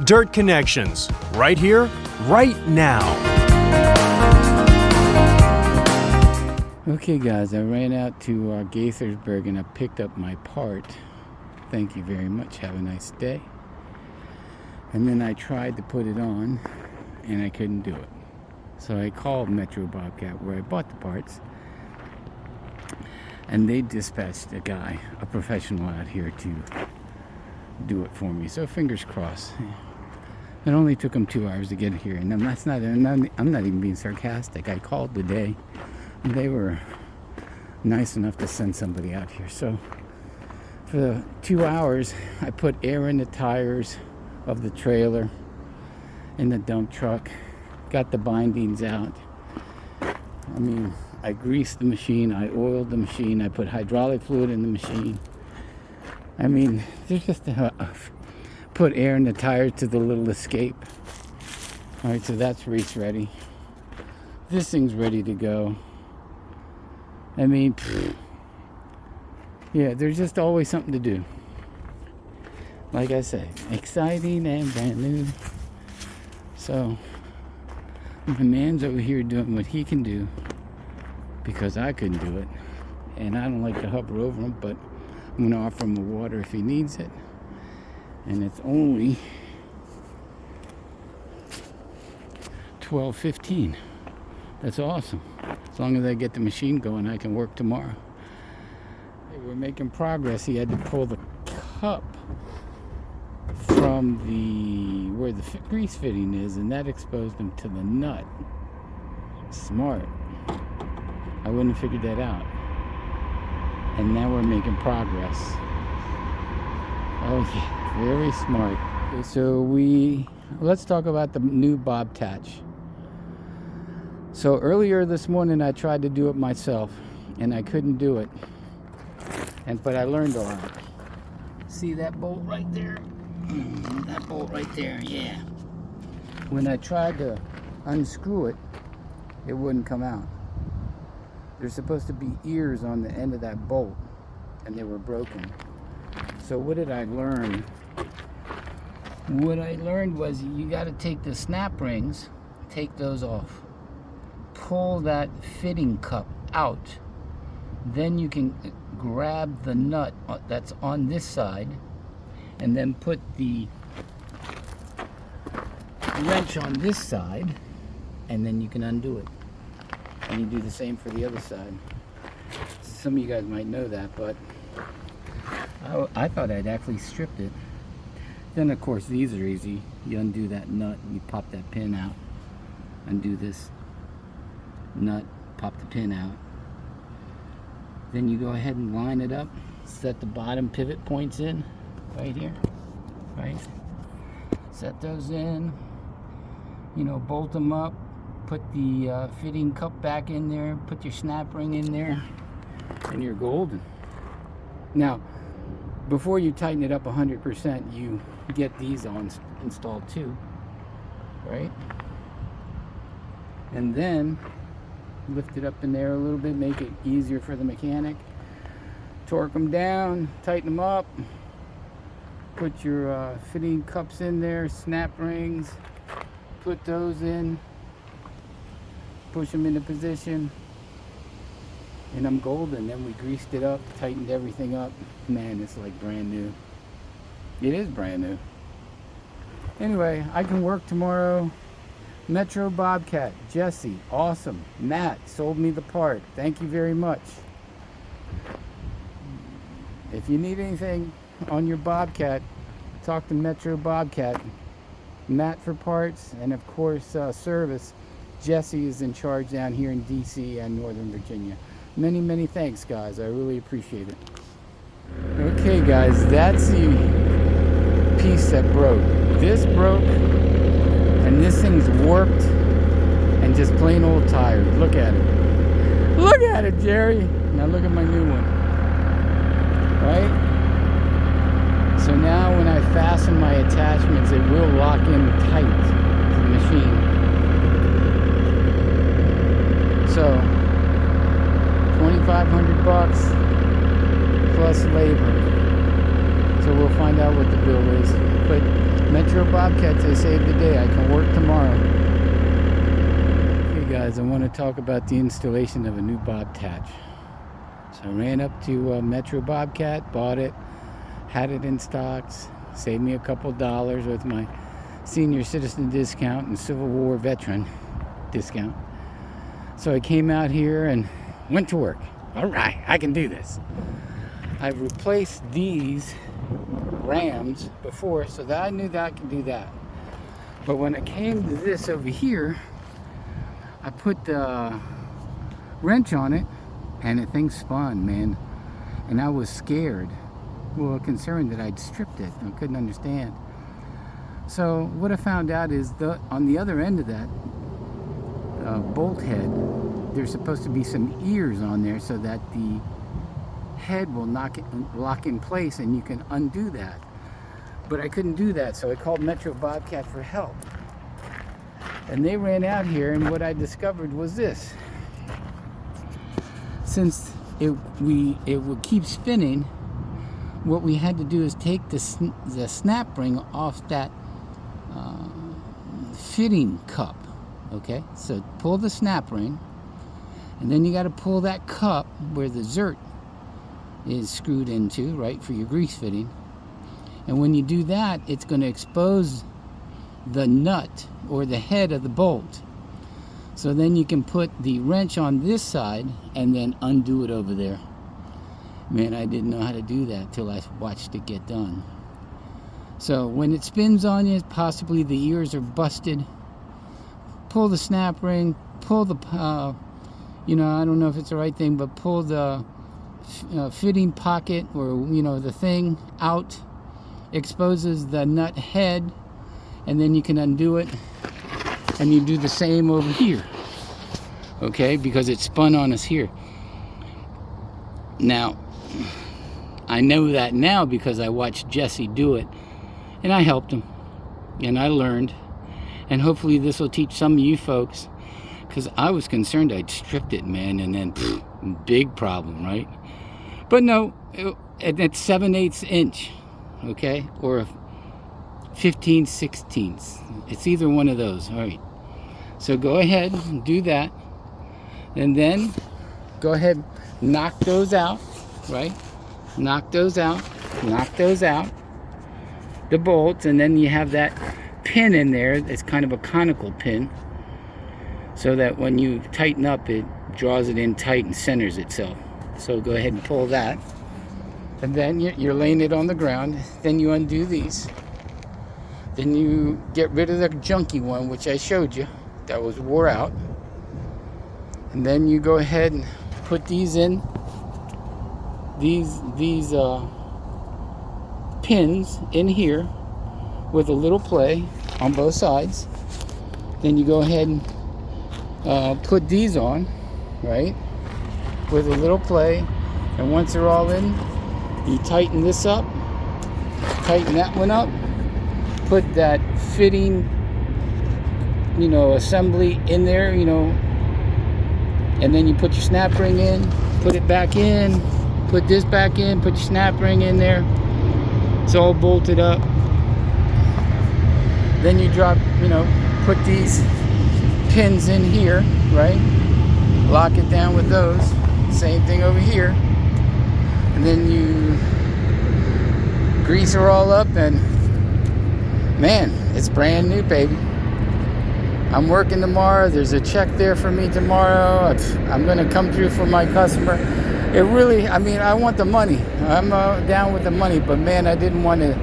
Dirt Connections, right here, right now. Okay guys, I ran out to Gaithersburg and I picked up my part. Thank you very much. Have a nice day. And then I tried to put it on and I couldn't do it. So I called Metro Bobcat where I bought the parts, and they dispatched a guy, a professional out here to do it for me. So fingers crossed. It only took them 2 hours to get here, and I'm not even being sarcastic. I called today, and they were nice enough to send somebody out here. So for the 2 hours, I put air in the tires of the trailer in the dump truck, got the bindings out. I mean, I greased the machine, I oiled the machine, I put hydraulic fluid in the machine. I mean, there's just put air in the tires to the little escape. All right, so that's race ready. This thing's ready to go. I mean, yeah, there's just always something to do. Like I say, exciting and brand new. So, the man's over here doing what he can do because I couldn't do it. And I don't like to hover over him, but I'm going to offer him the water if he needs it. And it's only 12:15. That's awesome. As long as I get the machine going, I can work tomorrow. Hey, we're making progress. He had to pull the cup from where the grease fitting is, and that exposed him to the nut. Smart. I wouldn't have figured that out. And now we're making progress. Oh yeah, very smart. Okay, so let's talk about the new Bobtach. So earlier this morning I tried to do it myself and I couldn't do it. But I learned a lot. See that bolt right there? That bolt right there, yeah. When I tried to unscrew it, it wouldn't come out. There's supposed to be ears on the end of that bolt, and they were broken. So what did I learn? What I learned was you got to take the snap rings, take those off, pull that fitting cup out, then you can grab the nut that's on this side, and then put the wrench on this side, and then you can undo it. And you do the same for the other side. Some of you guys might know that, but I thought I'd actually stripped it. Then of course these are easy. You undo that nut, you pop that pin out, undo this nut, pop the pin out. Then you go ahead and line it up, set the bottom pivot points in, right here, right? Set those in, you know, bolt them up, put the fitting cup back in there, put your snap ring in there, and you're golden. Now, before you tighten it up 100%, you get these installed too, right? And then lift it up in there a little bit, make it easier for the mechanic. Torque them down, tighten them up, put your fitting cups in there, snap rings, put those in, push them into position, and I'm golden. Then we greased it up, tightened everything up. Man, it's like brand new. It is brand new. Anyway, I can work tomorrow. Metro Bobcat, Jesse, awesome. Matt sold me the part. Thank you very much. If you need anything on your Bobcat, talk to Metro Bobcat. Matt for parts, and of course service. Jesse is in charge down here in DC and Northern Virginia. Many, many thanks, guys. I really appreciate it. Okay, guys, that's the piece that broke. This broke, and this thing's warped and just plain old tired. Look at it. Look at it, Jerry. Now look at my new one. Right? So now when I fasten my attachments, it will lock in tight to the machine. So, $2,500 plus labor. So we'll find out what the bill is. But Metro Bobcats, they saved the day. I can work tomorrow. Okay guys, I want to talk about the installation of a new Bobtach. So I ran up to Metro Bobcat, bought it, had it in stocks, saved me a couple dollars with my senior citizen discount and Civil War veteran discount. So I came out here and went to work. All right, I can do this. I've replaced these rams before so that I knew that I could do that. But when it came to this over here, I put the wrench on it and the thing spun, man. And I was scared, well, concerned that I'd stripped it. I couldn't understand. So what I found out is on the other end of that bolt head, there's supposed to be some ears on there so that the head will lock in place and you can undo that. But I couldn't do that, so I called Metro Bobcat for help. And they ran out here, and what I discovered was this. Since it would keep spinning, what we had to do is take the snap ring off that fitting cup. Okay, so pull the snap ring, and then you got to pull that cup where the zert is screwed into, right, for your grease fitting. And when you do that, it's going to expose the nut or the head of the bolt. So then you can put the wrench on this side and then undo it over there. Man, I didn't know how to do that till I watched it get done. So when it spins on you, possibly the ears are busted. Pull the snap ring, pull the, I don't know if it's the right thing, but pull the fitting pocket or, the thing out, exposes the nut head, and then you can undo it. And you do the same over here, okay, because it spun on us here. Now, I know that now because I watched Jesse do it, and I helped him, and I learned. And hopefully this will teach some of you folks, because I was concerned I'd stripped it, man, and then big problem, right? But no, it's 7/8 inch, okay, or 15/16. It's either one of those. All right. So go ahead and do that, and then go ahead, knock those out, right? Knock those out, the bolts, and then you have that pin in there. It's kind of a conical pin, so that when you tighten up, it draws it in tight and centers itself. So go ahead and pull that, and then you're laying it on the ground. Then you undo these. Then you get rid of the junky one, which I showed you, that was wore out. And then you go ahead and put these in, these pins in here with a little play on both sides. Then you go ahead and put these on, right, with a little play. And once they're all in, you tighten this up, tighten that one up, put that fitting, assembly in there, and then you put your snap ring in, put it back in, put this back in, put your snap ring in there. It's all bolted up. Then you drop, put these pins in here, right? Lock it down with those. Same thing over here. And then you grease her all up, and man, it's brand new, baby. I'm working tomorrow. There's a check there for me tomorrow. I'm going to come through for my customer. It really, I want the money. I'm down with the money, but man, I didn't want to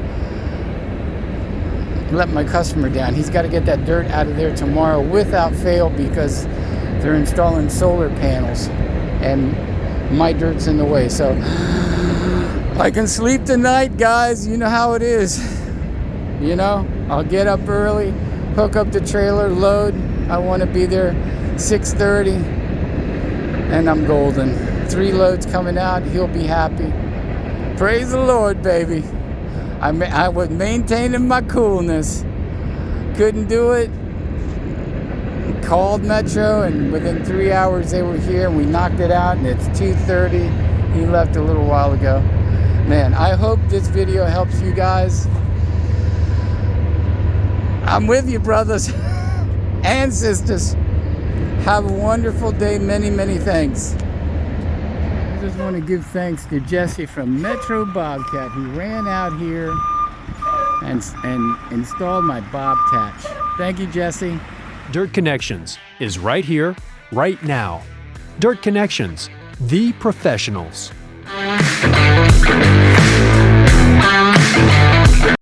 let my customer down. He's got to get that dirt out of there tomorrow without fail, because they're installing solar panels and my dirt's in the way. So I can sleep tonight, guys. You know how it is. I'll get up early, hook up the trailer, load. I want to be there 6:30, and I'm golden. 3 loads coming out. He'll be happy. Praise the Lord, baby. I was maintaining my coolness. Couldn't do it. Called Metro, and within 3 hours they were here, and we knocked it out, and it's 2:30. He left a little while ago. Man, I hope this video helps you guys. I'm with you, brothers and sisters. Have a wonderful day. Many, many thanks. I just want to give thanks to Jesse from Metro Bobcat, who ran out here and installed my Bobtach. Thank you, Jesse. Dirt Connections is right here, right now. Dirt Connections, the professionals.